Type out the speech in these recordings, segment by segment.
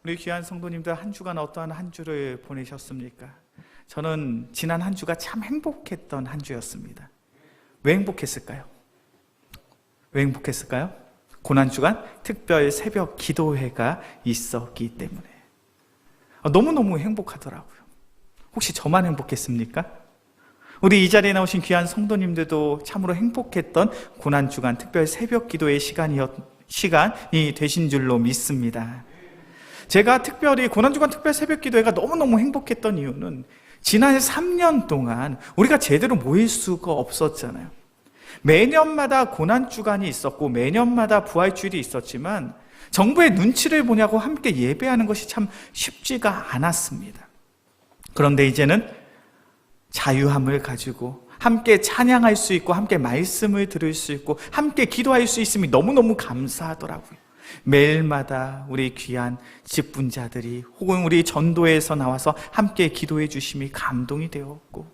우리 귀한 성도님들 한 주간 어떠한 한 주를 보내셨습니까? 저는 지난 한 주가 참 행복했던 한 주였습니다. 왜 행복했을까요? 왜 행복했을까요? 고난주간 특별 새벽 기도회가 있었기 때문에 너무너무 행복하더라고요. 혹시 저만 행복했습니까? 우리 이 자리에 나오신 귀한 성도님들도 참으로 행복했던 고난주간 특별 새벽 기도회 시간이 되신 줄로 믿습니다. 제가 특별히 고난주간 특별 새벽 기도회가 너무너무 행복했던 이유는 지난 3년 동안 우리가 제대로 모일 수가 없었잖아요. 매년마다 고난주간이 있었고 매년마다 부활주일이 있었지만 정부의 눈치를 보냐고 함께 예배하는 것이 참 쉽지가 않았습니다. 그런데 이제는 자유함을 가지고 함께 찬양할 수 있고 함께 말씀을 들을 수 있고 함께 기도할 수 있음이 너무너무 감사하더라고요. 매일마다 우리 귀한 직분자들이 혹은 우리 전도에서 나와서 함께 기도해 주심이 감동이 되었고,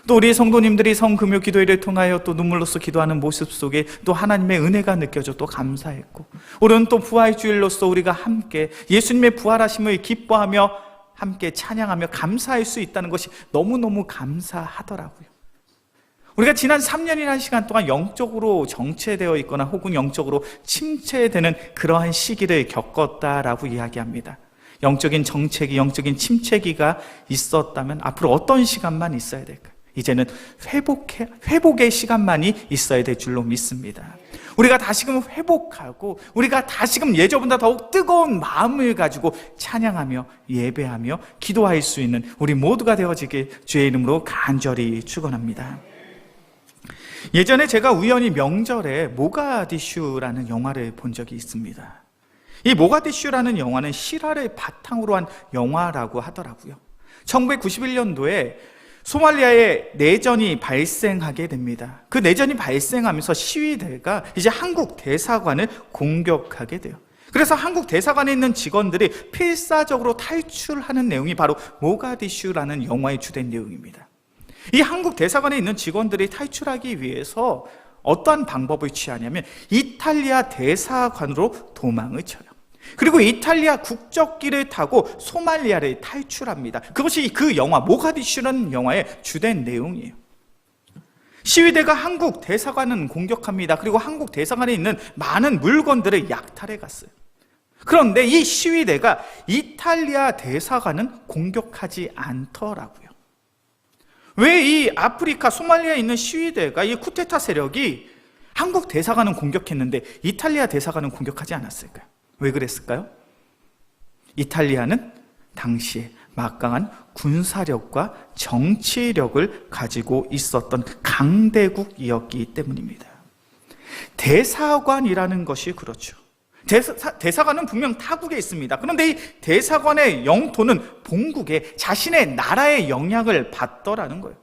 또 우리 성도님들이 성금요 기도회를 통하여 또 눈물로써 기도하는 모습 속에 또 하나님의 은혜가 느껴져 또 감사했고, 오늘은 또 부활주일로서 우리가 함께 예수님의 부활하심을 기뻐하며 함께 찬양하며 감사할 수 있다는 것이 너무너무 감사하더라고요. 우리가 지난 3년이라는 시간 동안 영적으로 정체되어 있거나 혹은 영적으로 침체되는 그러한 시기를 겪었다라고 이야기합니다. 영적인 정체기, 영적인 침체기가 있었다면 앞으로 어떤 시간만 있어야 될까요? 이제는 회복의 시간만이 있어야 될 줄로 믿습니다. 우리가 다시금 회복하고 우리가 다시금 예전보다 더욱 뜨거운 마음을 가지고 찬양하며 예배하며 기도할 수 있는 우리 모두가 되어지길 주의 이름으로 간절히 축원합니다. 예전에 제가 우연히 명절에 모가디슈라는 영화를 본 적이 있습니다. 이 모가디슈라는 영화는 실화를 바탕으로 한 영화라고 하더라고요. 1991년도에 소말리아에 내전이 발생하게 됩니다. 그 내전이 발생하면서 시위대가 이제 한국 대사관을 공격하게 돼요. 그래서 한국 대사관에 있는 직원들이 필사적으로 탈출하는 내용이 바로 모가디슈라는 영화의 주된 내용입니다. 이 한국 대사관에 있는 직원들이 탈출하기 위해서 어떠한 방법을 취하냐면 이탈리아 대사관으로 도망을 쳐요. 그리고 이탈리아 국적기를 타고 소말리아를 탈출합니다. 그것이 그 영화 모가디슈라는 영화의 주된 내용이에요. 시위대가 한국 대사관은 공격합니다. 그리고 한국 대사관에 있는 많은 물건들을 약탈해 갔어요. 그런데 이 시위대가 이탈리아 대사관은 공격하지 않더라고요. 왜 이 아프리카 소말리아에 있는 시위대가 이 쿠데타 세력이 한국 대사관은 공격했는데 이탈리아 대사관은 공격하지 않았을까요? 왜 그랬을까요? 이탈리아는 당시에 막강한 군사력과 정치력을 가지고 있었던 강대국이었기 때문입니다. 대사관이라는 것이 그렇죠. 대사관은 분명 타국에 있습니다. 그런데 이 대사관의 영토는 본국에 자신의 나라의 영향을 받더라는 거예요.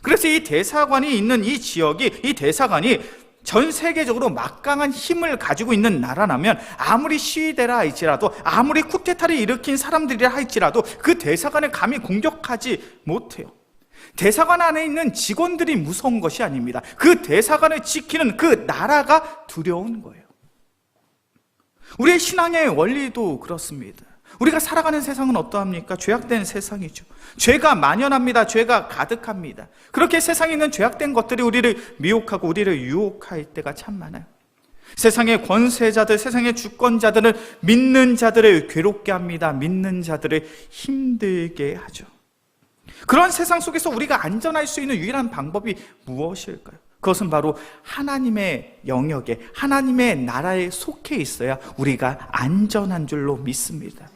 그래서 이 대사관이 있는 이 지역이, 이 대사관이 전 세계적으로 막강한 힘을 가지고 있는 나라라면 아무리 시위대라 할지라도 아무리 쿠데타를 일으킨 사람들이라 할지라도 그 대사관을 감히 공격하지 못해요. 대사관 안에 있는 직원들이 무서운 것이 아닙니다. 그 대사관을 지키는 그 나라가 두려운 거예요. 우리의 신앙의 원리도 그렇습니다. 우리가 살아가는 세상은 어떠합니까? 죄악된 세상이죠. 죄가 만연합니다. 죄가 가득합니다. 그렇게 세상에 있는 죄악된 것들이 우리를 미혹하고 우리를 유혹할 때가 참 많아요. 세상의 권세자들, 세상의 주권자들은 믿는 자들을 괴롭게 합니다. 믿는 자들을 힘들게 하죠. 그런 세상 속에서 우리가 안전할 수 있는 유일한 방법이 무엇일까요? 그것은 바로 하나님의 영역에, 하나님의 나라에 속해 있어야 우리가 안전한 줄로 믿습니다.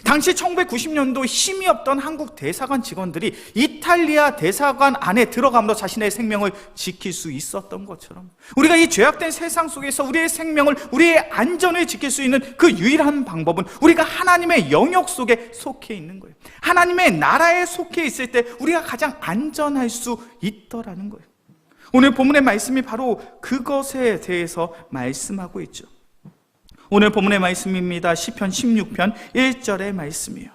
당시 1990년도 힘이 없던 한국 대사관 직원들이 이탈리아 대사관 안에 들어가면서 자신의 생명을 지킬 수 있었던 것처럼 우리가 이 죄악된 세상 속에서 우리의 생명을, 우리의 안전을 지킬 수 있는 그 유일한 방법은 우리가 하나님의 영역 속에 속해 있는 거예요. 하나님의 나라에 속해 있을 때 우리가 가장 안전할 수 있더라는 거예요. 오늘 본문의 말씀이 바로 그것에 대해서 말씀하고 있죠. 오늘 본문의 말씀입니다. 시편 16편 1절의 말씀이에요.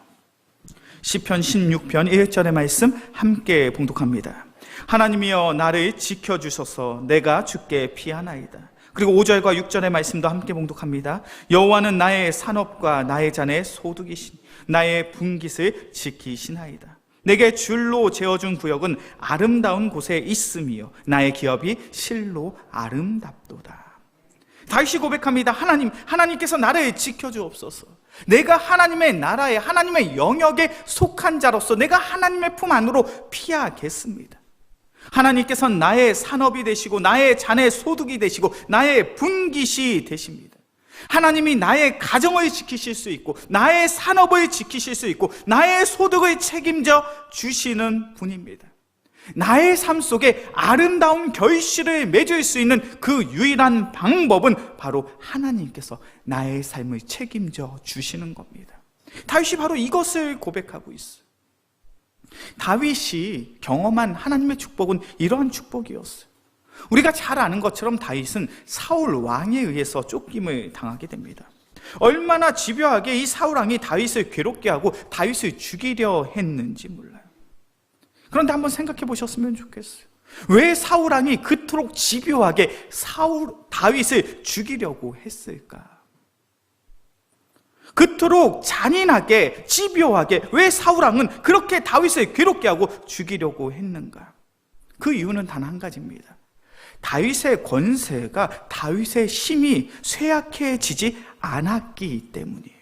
시편 16편 1절의 말씀 함께 봉독합니다. 하나님이여 나를 지켜주소서. 내가 주께 피하나이다. 그리고 5절과 6절의 말씀도 함께 봉독합니다. 여호와는 나의 산업과 나의 잔의 소득이시니 나의 분깃을 지키시나이다. 내게 줄로 재어준 구역은 아름다운 곳에 있음이요 나의 기업이 실로 아름답도다. 다윗이 고백합니다. 하나님께서 나를 지켜주옵소서. 내가 하나님의 나라에, 하나님의 영역에 속한 자로서 내가 하나님의 품 안으로 피하겠습니다. 하나님께서 나의 산업이 되시고 나의 잔의 소득이 되시고 나의 분깃이 되십니다. 하나님이 나의 가정을 지키실 수 있고 나의 산업을 지키실 수 있고 나의 소득을 책임져 주시는 분입니다. 나의 삶 속에 아름다운 결실을 맺을 수 있는 그 유일한 방법은 바로 하나님께서 나의 삶을 책임져 주시는 겁니다. 다윗이 바로 이것을 고백하고 있어요. 다윗이 경험한 하나님의 축복은 이러한 축복이었어요. 우리가 잘 아는 것처럼 다윗은 사울 왕에 의해서 쫓김을 당하게 됩니다. 얼마나 집요하게 이 사울 왕이 다윗을 괴롭게 하고 다윗을 죽이려 했는지 몰라요. 그런데 한번 생각해 보셨으면 좋겠어요. 왜 사울 왕이 그토록 집요하게 다윗을 죽이려고 했을까? 그토록 잔인하게 집요하게 왜 사울 왕은 그렇게 다윗을 괴롭게 하고 죽이려고 했는가? 그 이유는 단 한 가지입니다. 다윗의 권세가 다윗의 힘이 쇠약해지지 않았기 때문이에요.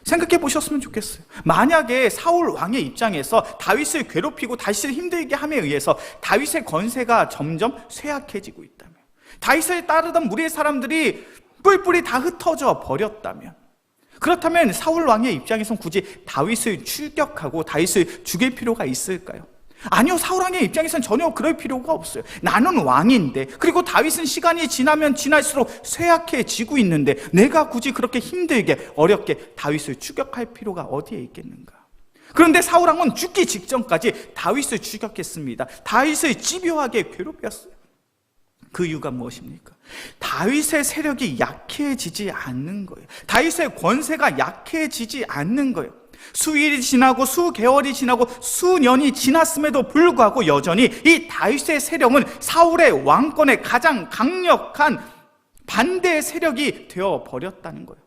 생각해 보셨으면 좋겠어요. 만약에 사울 왕의 입장에서 다윗을 괴롭히고 다윗을 힘들게 함에 의해서 다윗의 권세가 점점 쇠약해지고 있다면, 다윗을 따르던 무리의 사람들이 뿔뿔이 다 흩어져 버렸다면, 그렇다면 사울 왕의 입장에선 굳이 다윗을 추격하고 다윗을 죽일 필요가 있을까요? 아니요, 사울 왕의 입장에선 전혀 그럴 필요가 없어요. 나는 왕인데, 그리고 다윗은 시간이 지나면 지날수록 쇠약해지고 있는데 내가 굳이 그렇게 힘들게 어렵게 다윗을 추격할 필요가 어디에 있겠는가? 그런데 사울 왕은 죽기 직전까지 다윗을 추격했습니다. 다윗을 집요하게 괴롭혔어요. 그 이유가 무엇입니까? 다윗의 세력이 약해지지 않는 거예요. 다윗의 권세가 약해지지 않는 거예요. 수일이 지나고 수개월이 지나고 수년이 지났음에도 불구하고 여전히 이 다윗의 세력은 사울의 왕권의 가장 강력한 반대 세력이 되어버렸다는 거예요.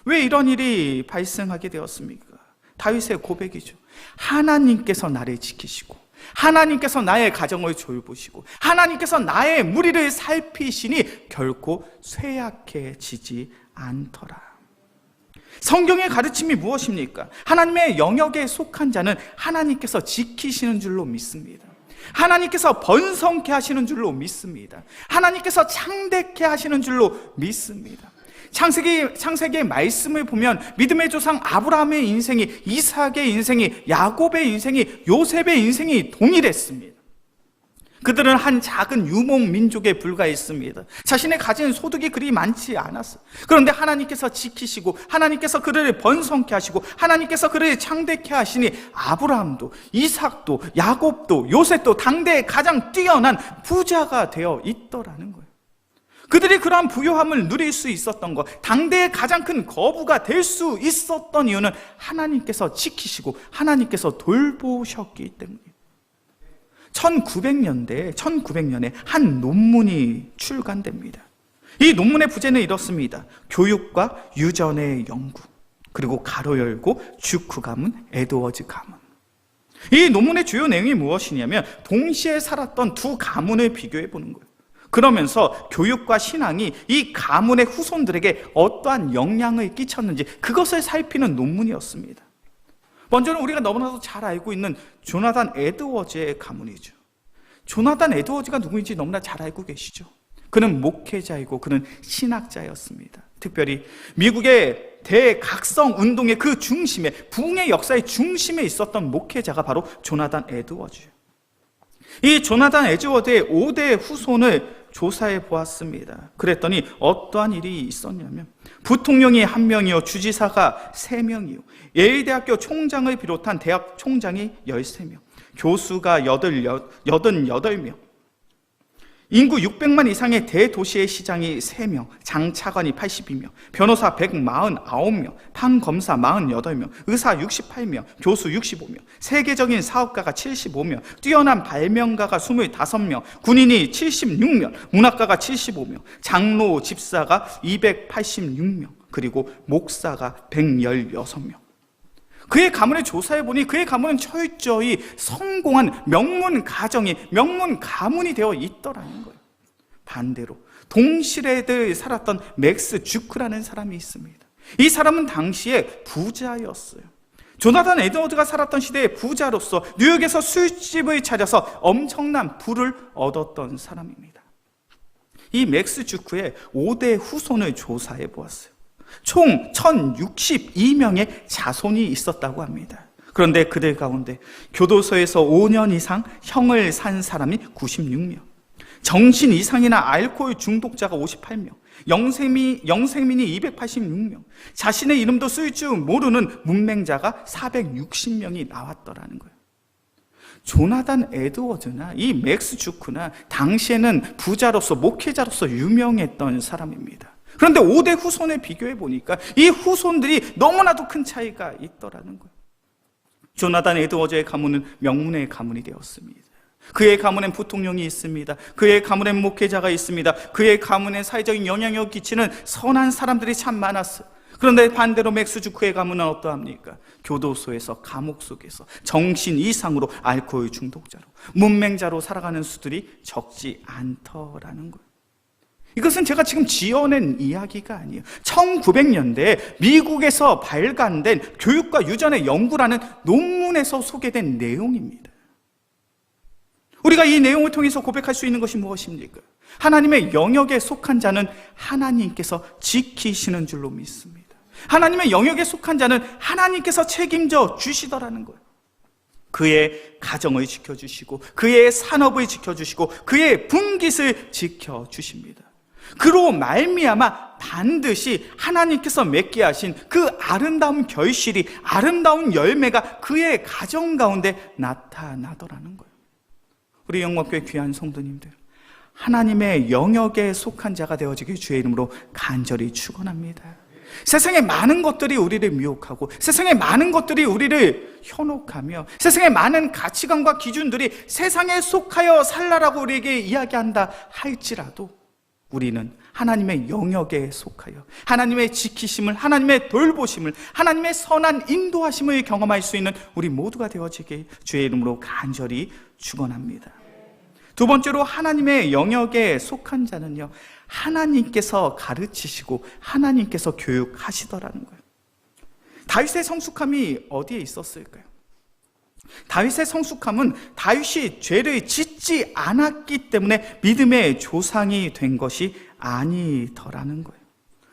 왜 이런 일이 발생하게 되었습니까? 다윗의 고백이죠. 하나님께서 나를 지키시고 하나님께서 나의 가정을 돌보시고 하나님께서 나의 무리를 살피시니 결코 쇠약해지지 않더라. 성경의 가르침이 무엇입니까? 하나님의 영역에 속한 자는 하나님께서 지키시는 줄로 믿습니다. 하나님께서 번성케 하시는 줄로 믿습니다. 하나님께서 창대케 하시는 줄로 믿습니다. 창세기의 말씀을 보면 믿음의 조상 아브라함의 인생이, 이삭의 인생이, 야곱의 인생이, 요셉의 인생이 동일했습니다. 그들은 한 작은 유목 민족에 불과했습니다. 자신의 가진 소득이 그리 많지 않았어요. 그런데 하나님께서 지키시고 하나님께서 그를 번성케 하시고 하나님께서 그를 창대케 하시니 아브라함도 이삭도 야곱도 요셉도 당대의 가장 뛰어난 부자가 되어 있더라는 거예요. 그들이 그러한 부요함을 누릴 수 있었던 것, 당대의 가장 큰 거부가 될 수 있었던 이유는 하나님께서 지키시고 하나님께서 돌보셨기 때문이에요. 1900년에 한 논문이 출간됩니다. 이 논문의 부제는 이렇습니다. 교육과 유전의 연구, 그리고 가로 열고 주크 가문, 에드워즈 가문. 이 논문의 주요 내용이 무엇이냐면 동시에 살았던 두 가문을 비교해 보는 거예요. 그러면서 교육과 신앙이 이 가문의 후손들에게 어떠한 영향을 끼쳤는지 그것을 살피는 논문이었습니다. 먼저는 우리가 너무나도 잘 알고 있는 조나단 에드워즈의 가문이죠. 조나단 에드워즈가 누구인지 너무나 잘 알고 계시죠. 그는 목회자이고 그는 신학자였습니다. 특별히 미국의 대각성 운동의 그 중심에, 부흥의 역사의 중심에 있었던 목회자가 바로 조나단 에드워즈예요. 이 조나단 에드워즈의 5대 후손을 조사해 보았습니다. 그랬더니 어떠한 일이 있었냐면 부통령이 1명이요, 주지사가 3명이요, 예일대학교 총장을 비롯한 대학 총장이 13명, 교수가 88명, 인구 600만 이상의 대도시의 시장이 3명, 장차관이 82명, 변호사 149명, 판검사 48명, 의사 68명, 교수 65명, 세계적인 사업가가 75명, 뛰어난 발명가가 25명, 군인이 76명, 문학가가 75명, 장로, 집사가 286명, 그리고 목사가 116명. 그의 가문을 조사해보니 그의 가문은 철저히 성공한 명문 가정이, 명문 가문이 되어 있더라는 거예요. 반대로 동시대에 살았던 맥스 주크라는 사람이 있습니다. 이 사람은 당시에 부자였어요. 조나단 에드워드가 살았던 시대의 부자로서 뉴욕에서 술집을 차려서 엄청난 부를 얻었던 사람입니다. 이 맥스 주크의 5대 후손을 조사해 보았어요. 총 1062명의 자손이 있었다고 합니다. 그런데 그들 가운데 교도소에서 5년 이상 형을 산 사람이 96명, 정신 이상이나 알코올 중독자가 58명, 영생민이 286명, 자신의 이름도 쓸 줄 모르는 문맹자가 460명이 나왔더라는 거예요. 조나단 에드워드나 이 맥스 주크나 당시에는 부자로서, 목회자로서 유명했던 사람입니다. 그런데 5대 후손을 비교해 보니까 이 후손들이 너무나도 큰 차이가 있더라는 거예요. 조나단 에드워즈의 가문은 명문의 가문이 되었습니다. 그의 가문엔 부통령이 있습니다. 그의 가문엔 목회자가 있습니다. 그의 가문에 사회적인 영향력을 끼치는 선한 사람들이 참 많았어요. 그런데 반대로 맥스 주크의 가문은 어떠합니까? 교도소에서, 감옥 속에서 정신 이상으로 알코올 중독자로, 문맹자로 살아가는 수들이 적지 않더라는 거예요. 이것은 제가 지금 지어낸 이야기가 아니에요. 1900년대에 미국에서 발간된 교육과 유전의 연구라는 논문에서 소개된 내용입니다. 우리가 이 내용을 통해서 고백할 수 있는 것이 무엇입니까? 하나님의 영역에 속한 자는 하나님께서 지키시는 줄로 믿습니다. 하나님의 영역에 속한 자는 하나님께서 책임져 주시더라는 거예요. 그의 가정을 지켜주시고, 그의 산업을 지켜주시고, 그의 분깃을 지켜주십니다. 그로 말미암아 반드시 하나님께서 맺게 하신 그 아름다운 결실이, 아름다운 열매가 그의 가정 가운데 나타나더라는 거예요. 우리 영광교회 귀한 성도님들, 하나님의 영역에 속한 자가 되어지길 주의 이름으로 간절히 축원합니다. 세상의 많은 것들이 우리를 미혹하고, 세상의 많은 것들이 우리를 현혹하며, 세상의 많은 가치관과 기준들이 세상에 속하여 살라라고 우리에게 이야기한다 할지라도 우리는 하나님의 영역에 속하여 하나님의 지키심을, 하나님의 돌보심을, 하나님의 선한 인도하심을 경험할 수 있는 우리 모두가 되어지길 주의 이름으로 간절히 축원합니다. 두 번째로 하나님의 영역에 속한 자는요, 하나님께서 가르치시고 하나님께서 교육하시더라는 거예요. 다윗의 성숙함이 어디에 있었을까요? 다윗의 성숙함은 다윗이 죄를 짓지 않았기 때문에 믿음의 조상이 된 것이 아니더라는 거예요.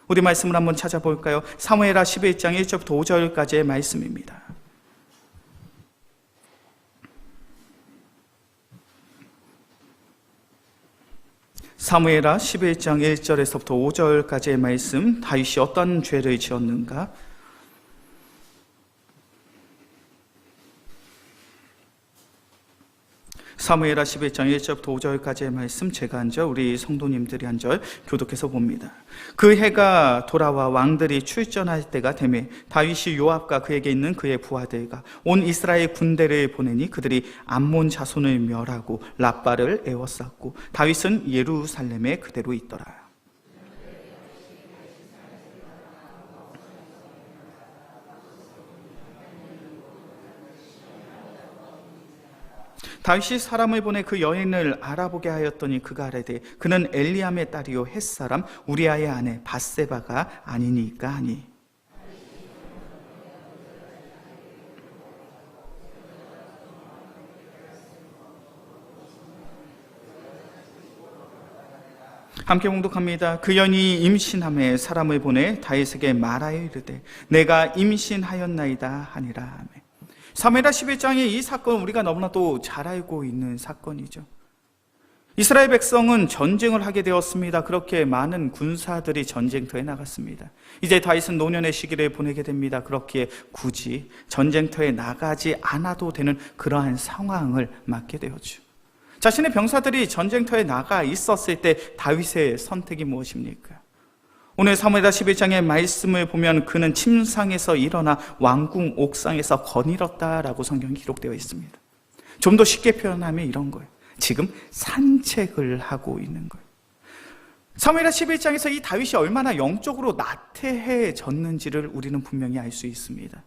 우리 말씀을 한번 찾아볼까요? 사무엘하 11장 1절부터 5절까지의 말씀입니다. 사무엘하 11장 1절에서부터 5절까지의 말씀, 다윗이 어떤 죄를 지었는가? 사무엘하 11장 1절부터 5절까지의 말씀, 제가 한 절, 우리 성도님들이 한 절 교독해서 봅니다. 그 해가 돌아와 왕들이 출전할 때가 되매 다윗이 요압과 그에게 있는 그의 부하들과 온 이스라엘 군대를 보내니 그들이 암몬 자손을 멸하고 랍바를 에워쌌고 다윗은 예루살렘에 그대로 있더라. 다윗이 사람을 보내 그 여인을 알아보게 하였더니 그가 아뢰되 그는 엘리암의 딸이요 햇사람 우리아의 아내 밧세바가 아니니까 하니. 함께 봉독합니다. 그 여인이 임신함에 사람을 보내 다윗에게 말하여 이르되 내가 임신하였나이다 하니라 하매. 사무엘하 11장의 이 사건은 우리가 너무나도 잘 알고 있는 사건이죠. 이스라엘 백성은 전쟁을 하게 되었습니다. 그렇게 많은 군사들이 전쟁터에 나갔습니다. 이제 다윗은 노년의 시기를 보내게 됩니다. 그렇기에 굳이 전쟁터에 나가지 않아도 되는 그러한 상황을 맞게 되었죠. 자신의 병사들이 전쟁터에 나가 있었을 때 다윗의 선택이 무엇입니까? 오늘 사무엘하 11장의 말씀을 보면 그는 침상에서 일어나 왕궁 옥상에서 거닐었다라고 성경이 기록되어 있습니다. 좀 더 쉽게 표현하면 이런 거예요. 지금 산책을 하고 있는 거예요. 사무엘하 11장에서 이 다윗이 얼마나 영적으로 나태해졌는지를 우리는 분명히 알 수 있습니다.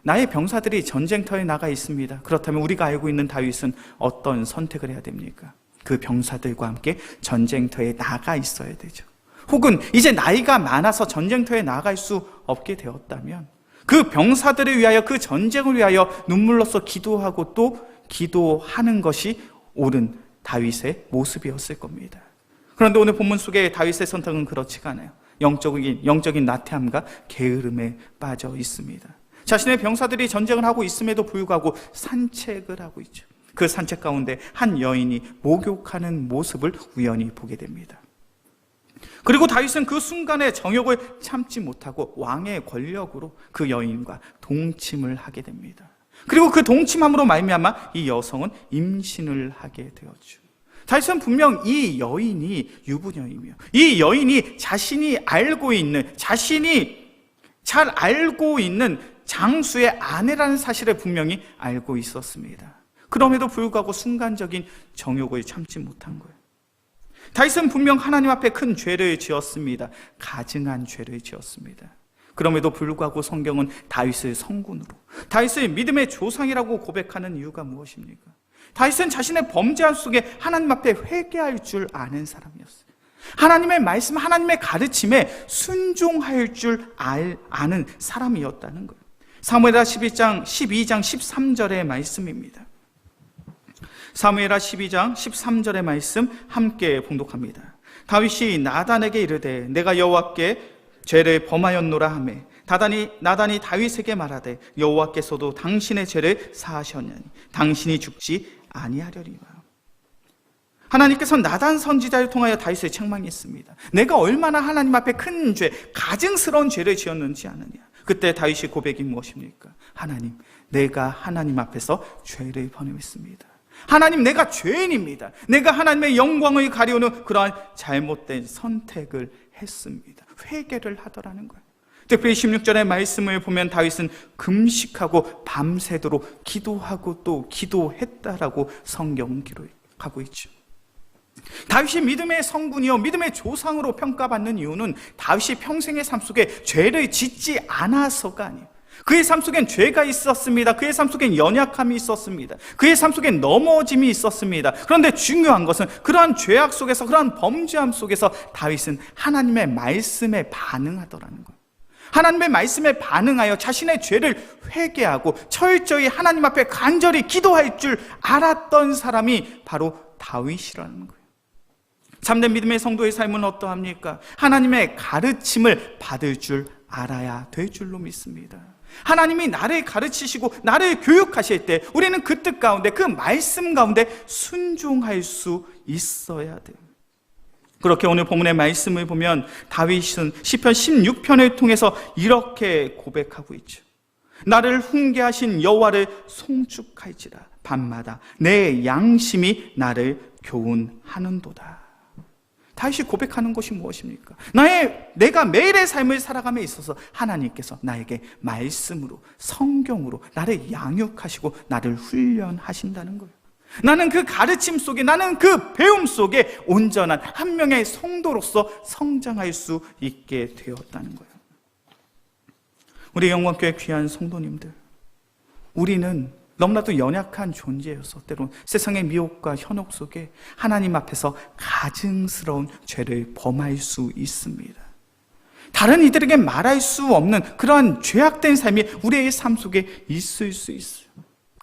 나의 병사들이 전쟁터에 나가 있습니다. 그렇다면 우리가 알고 있는 다윗은 어떤 선택을 해야 됩니까? 그 병사들과 함께 전쟁터에 나가 있어야 되죠. 혹은 이제 나이가 많아서 전쟁터에 나갈 수 없게 되었다면 그 병사들을 위하여, 그 전쟁을 위하여 눈물로써 기도하고 또 기도하는 것이 옳은 다윗의 모습이었을 겁니다. 그런데 오늘 본문 속에 다윗의 선택은 그렇지가 않아요. 영적인 나태함과 게으름에 빠져 있습니다. 자신의 병사들이 전쟁을 하고 있음에도 불구하고 산책을 하고 있죠. 그 산책 가운데 한 여인이 목욕하는 모습을 우연히 보게 됩니다. 그리고 다윗은 그 순간에 정욕을 참지 못하고 왕의 권력으로 그 여인과 동침을 하게 됩니다. 그리고 그 동침함으로 말미암아 이 여성은 임신을 하게 되었죠. 다윗은 분명 이 여인이 유부녀이며 이 여인이 자신이 잘 알고 있는 장수의 아내라는 사실을 분명히 알고 있었습니다. 그럼에도 불구하고 순간적인 정욕을 참지 못한 거예요. 다윗은 분명 하나님 앞에 큰 죄를 지었습니다. 가증한 죄를 지었습니다. 그럼에도 불구하고 성경은 다윗을 성군으로, 다윗을 믿음의 조상이라고 고백하는 이유가 무엇입니까? 다윗은 자신의 범죄한 속에 하나님 앞에 회개할 줄 아는 사람이었어요. 하나님의 말씀, 하나님의 가르침에 순종할 줄 아는 사람이었다는 거예요. 사무엘하 12장 13절의 말씀입니다. 사무엘하 12장 13절의 말씀 함께 봉독합니다. 다윗이 나단에게 이르되 내가 여호와께 죄를 범하였노라 하매 나단이 다윗에게 말하되 여호와께서도 당신의 죄를 사하셨나니 당신이 죽지 아니하려니와. 하나님께서 나단 선지자를 통하여 다윗을 책망했습니다. 내가 얼마나 하나님 앞에 큰 죄, 가증스러운 죄를 지었는지 아느냐. 그때 다윗의 고백이 무엇입니까? 하나님, 내가 하나님 앞에서 죄를 범했습니다. 하나님, 내가 죄인입니다. 내가 하나님의 영광을 가리우는 그러한 잘못된 선택을 했습니다. 회개를 하더라는 거예요. 특별히 16절의 말씀을 보면 다윗은 금식하고 밤새도록 기도하고 또 기도했다라고 성경은 기록하고 있죠. 다윗이 믿음의 성군이요 믿음의 조상으로 평가받는 이유는 다윗이 평생의 삶 속에 죄를 짓지 않아서가 아니에요. 그의 삶 속엔 죄가 있었습니다. 그의 삶 속엔 연약함이 있었습니다. 그의 삶 속엔 넘어짐이 있었습니다. 그런데 중요한 것은 그러한 죄악 속에서, 그러한 범죄함 속에서 다윗은 하나님의 말씀에 반응하더라는 거예요. 하나님의 말씀에 반응하여 자신의 죄를 회개하고 철저히 하나님 앞에 간절히 기도할 줄 알았던 사람이 바로 다윗이라는 거예요. 참된 믿음의 성도의 삶은 어떠합니까? 하나님의 가르침을 받을 줄 알아야 될 줄로 믿습니다. 하나님이 나를 가르치시고 나를 교육하실 때 우리는 그 뜻 가운데, 그 말씀 가운데 순종할 수 있어야 돼요. 그렇게 오늘 본문의 말씀을 보면 다윗은 시편 16편을 통해서 이렇게 고백하고 있죠. 나를 훈계하신 여호와를 송축할지라 밤마다 내 양심이 나를 교훈하는도다. 다윗이 고백하는 것이 무엇입니까? 내가 매일의 삶을 살아감에 있어서 하나님께서 나에게 말씀으로, 성경으로 나를 양육하시고 나를 훈련하신다는 거예요. 나는 그 가르침 속에, 나는 그 배움 속에 온전한 한 명의 성도로서 성장할 수 있게 되었다는 거예요. 우리 영광교회 귀한 성도님들, 우리는 너무나도 연약한 존재여서 때론 세상의 미혹과 현혹 속에 하나님 앞에서 가증스러운 죄를 범할 수 있습니다. 다른 이들에게 말할 수 없는 그러한 죄악된 삶이 우리의 삶 속에 있을 수 있어요.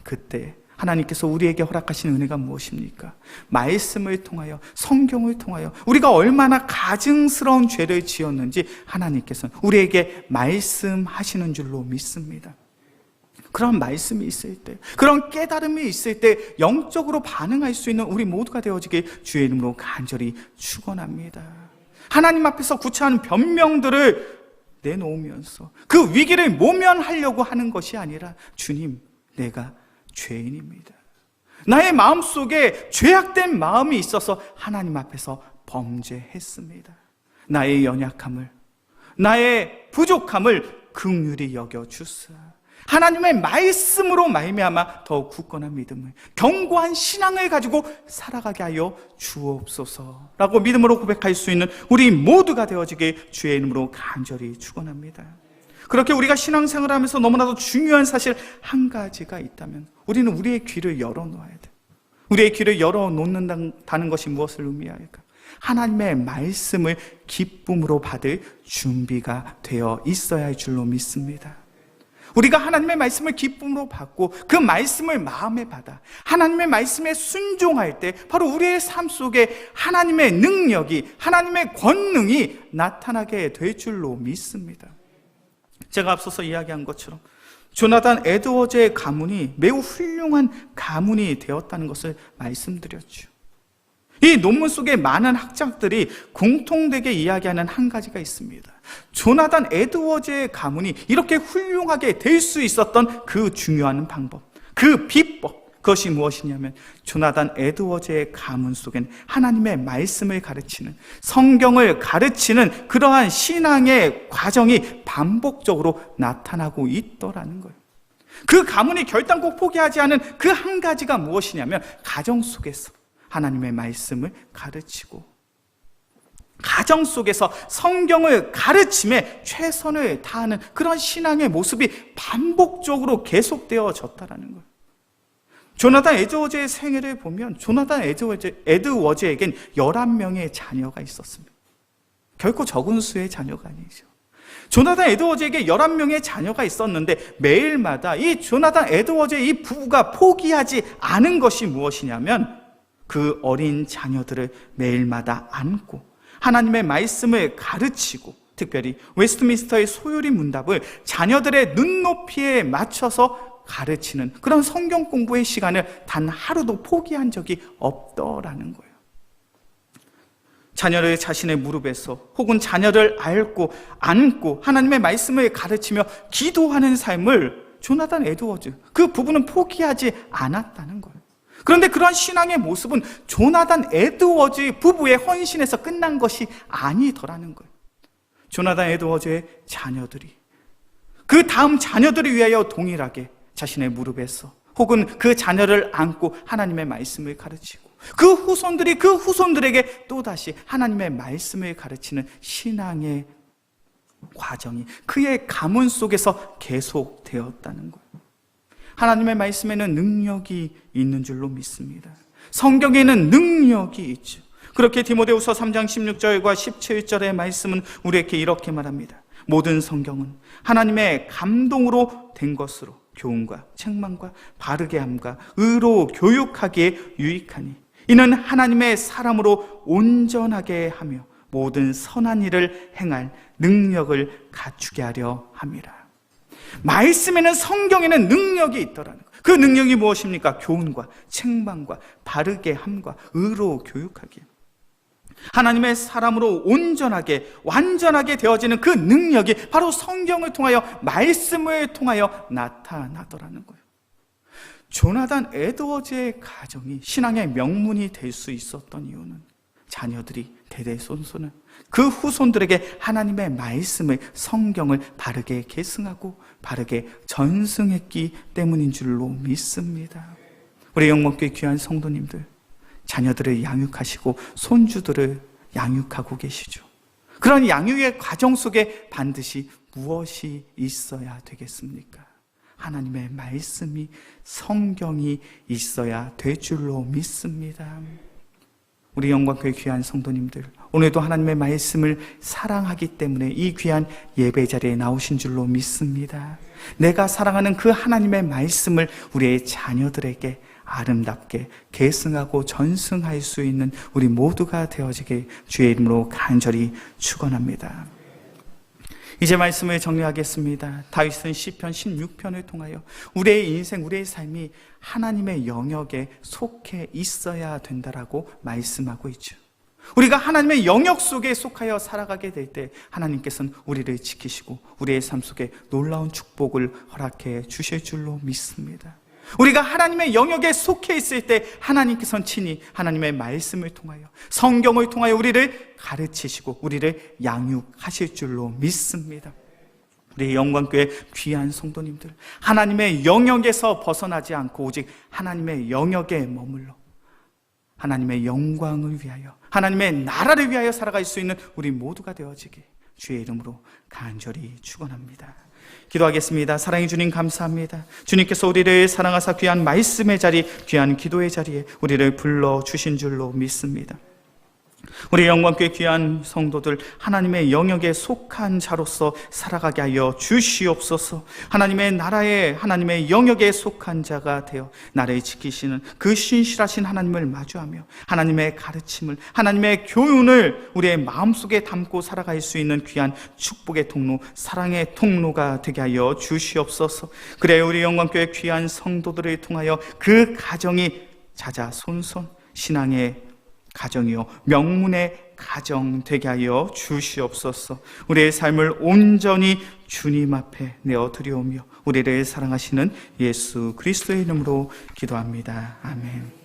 그때 하나님께서 우리에게 허락하신 은혜가 무엇입니까? 말씀을 통하여, 성경을 통하여 우리가 얼마나 가증스러운 죄를 지었는지 하나님께서는 우리에게 말씀하시는 줄로 믿습니다. 그런 말씀이 있을 때, 그런 깨달음이 있을 때 영적으로 반응할 수 있는 우리 모두가 되어지길 주의 이름으로 간절히 축원합니다. 하나님 앞에서 구차한 변명들을 내놓으면서 그 위기를 모면하려고 하는 것이 아니라 주님, 내가 죄인입니다. 나의 마음속에 죄악된 마음이 있어서 하나님 앞에서 범죄했습니다. 나의 연약함을, 나의 부족함을 긍휼히 여겨주사 하나님의 말씀으로 말미암아 더욱 굳건한 믿음을, 견고한 신앙을 가지고 살아가게 하여 주옵소서라고 믿음으로 고백할 수 있는 우리 모두가 되어지길 주의 이름으로 간절히 축원합니다. 그렇게 우리가 신앙생활을 하면서 너무나도 중요한 사실 한 가지가 있다면 우리는 우리의 귀를 열어놓아야 돼. 우리의 귀를 열어놓는다는 것이 무엇을 의미할까? 하나님의 말씀을 기쁨으로 받을 준비가 되어 있어야 할 줄로 믿습니다. 우리가 하나님의 말씀을 기쁨으로 받고 그 말씀을 마음에 받아 하나님의 말씀에 순종할 때 바로 우리의 삶 속에 하나님의 능력이, 하나님의 권능이 나타나게 될 줄로 믿습니다. 제가 앞서서 이야기한 것처럼 조나단 에드워즈의 가문이 매우 훌륭한 가문이 되었다는 것을 말씀드렸죠. 이 논문 속에 많은 학자들이 공통되게 이야기하는 한 가지가 있습니다. 조나단 에드워즈의 가문이 이렇게 훌륭하게 될 수 있었던 그 중요한 방법, 그 비법, 그것이 무엇이냐면 조나단 에드워즈의 가문 속엔 하나님의 말씀을 가르치는, 성경을 가르치는 그러한 신앙의 과정이 반복적으로 나타나고 있더라는 거예요. 그 가문이 결단코 포기하지 않은 그 한 가지가 무엇이냐면 가정 속에서 하나님의 말씀을 가르치고 가정 속에서 성경을 가르침에 최선을 다하는 그런 신앙의 모습이 반복적으로 계속되어졌다는 거예요. 조나단 에드워즈의 생애를 보면 조나단 에드워즈에겐 11명의 자녀가 있었습니다. 결코 적은 수의 자녀가 아니죠. 조나단 에드워즈에게 11명의 자녀가 있었는데 매일마다 이 조나단 에드워즈의 이 부부가 포기하지 않은 것이 무엇이냐면 그 어린 자녀들을 매일마다 안고 하나님의 말씀을 가르치고, 특별히 웨스트민스터의 소요리 문답을 자녀들의 눈높이에 맞춰서 가르치는 그런 성경 공부의 시간을 단 하루도 포기한 적이 없더라는 거예요. 자녀를 자신의 무릎에서 혹은 자녀를 안고 하나님의 말씀을 가르치며 기도하는 삶을 조나단 에드워즈, 그 부부는 포기하지 않았다는 거예요. 그런데 그런 신앙의 모습은 조나단 에드워즈 부부의 헌신에서 끝난 것이 아니더라는 거예요. 조나단 에드워즈의 자녀들이 그 다음 자녀들을 위하여 동일하게 자신의 무릎에서 혹은 그 자녀를 안고 하나님의 말씀을 가르치고 그 후손들이 그 후손들에게 또다시 하나님의 말씀을 가르치는 신앙의 과정이 그의 가문 속에서 계속되었다는 거예요. 하나님의 말씀에는 능력이 있는 줄로 믿습니다. 성경에는 능력이 있죠. 그렇게 디모데후서 3장 16절과 17절의 말씀은 우리에게 이렇게 말합니다. 모든 성경은 하나님의 감동으로 된 것으로 교훈과 책망과 바르게 함과 의로 교육하기에 유익하니 이는 하나님의 사람으로 온전하게 하며 모든 선한 일을 행할 능력을 갖추게 하려 함이라. 말씀에는, 성경에는 능력이 있더라는 거예요. 그 능력이 무엇입니까? 교훈과 책망과 바르게 함과 의로 교육하기. 하나님의 사람으로 온전하게 완전하게 되어지는 그 능력이 바로 성경을 통하여, 말씀을 통하여 나타나더라는 거예요. 조나단 에드워즈의 가정이 신앙의 명문이 될 수 있었던 이유는 자녀들이 대대손손은 그 후손들에게 하나님의 말씀을, 성경을 바르게 계승하고 바르게 전승했기 때문인 줄로 믿습니다. 우리 영목교회 귀한 성도님들, 자녀들을 양육하시고 손주들을 양육하고 계시죠. 그런 양육의 과정 속에 반드시 무엇이 있어야 되겠습니까? 하나님의 말씀이, 성경이 있어야 될 줄로 믿습니다. 우리 영광교회 귀한 성도님들, 오늘도 하나님의 말씀을 사랑하기 때문에 이 귀한 예배 자리에 나오신 줄로 믿습니다. 내가 사랑하는 그 하나님의 말씀을 우리의 자녀들에게 아름답게 계승하고 전승할 수 있는 우리 모두가 되어지게 주의 이름으로 간절히 축원합니다. 이제 말씀을 정리하겠습니다. 다윗은 시편 16편을 통하여 우리의 인생, 우리의 삶이 하나님의 영역에 속해 있어야 된다라고 말씀하고 있죠. 우리가 하나님의 영역 속에 속하여 살아가게 될 때 하나님께서는 우리를 지키시고 우리의 삶 속에 놀라운 축복을 허락해 주실 줄로 믿습니다. 우리가 하나님의 영역에 속해 있을 때 하나님께서는 친히 하나님의 말씀을 통하여, 성경을 통하여 우리를 가르치시고 우리를 양육하실 줄로 믿습니다. 우리 영광교회 귀한 성도님들, 하나님의 영역에서 벗어나지 않고 오직 하나님의 영역에 머물러 하나님의 영광을 위하여, 하나님의 나라를 위하여 살아갈 수 있는 우리 모두가 되어지기 주의 이름으로 간절히 축원합니다. 기도하겠습니다. 사랑해 주님 감사합니다. 주님께서 우리를 사랑하사 귀한 말씀의 자리, 귀한 기도의 자리에 우리를 불러주신 줄로 믿습니다. 우리 영광교회 귀한 성도들, 하나님의 영역에 속한 자로서 살아가게 하여 주시옵소서. 하나님의 나라에, 하나님의 영역에 속한 자가 되어 나를 지키시는 그 신실하신 하나님을 마주하며 하나님의 가르침을, 하나님의 교훈을 우리의 마음속에 담고 살아갈 수 있는 귀한 축복의 통로, 사랑의 통로가 되게 하여 주시옵소서. 그래 우리 영광교회 귀한 성도들을 통하여 그 가정이 자자손손 신앙의 가정이요 명문의 가정 되게 하여 주시옵소서. 우리의 삶을 온전히 주님 앞에 내어드리오며 우리를 사랑하시는 예수 그리스도의 이름으로 기도합니다. 아멘.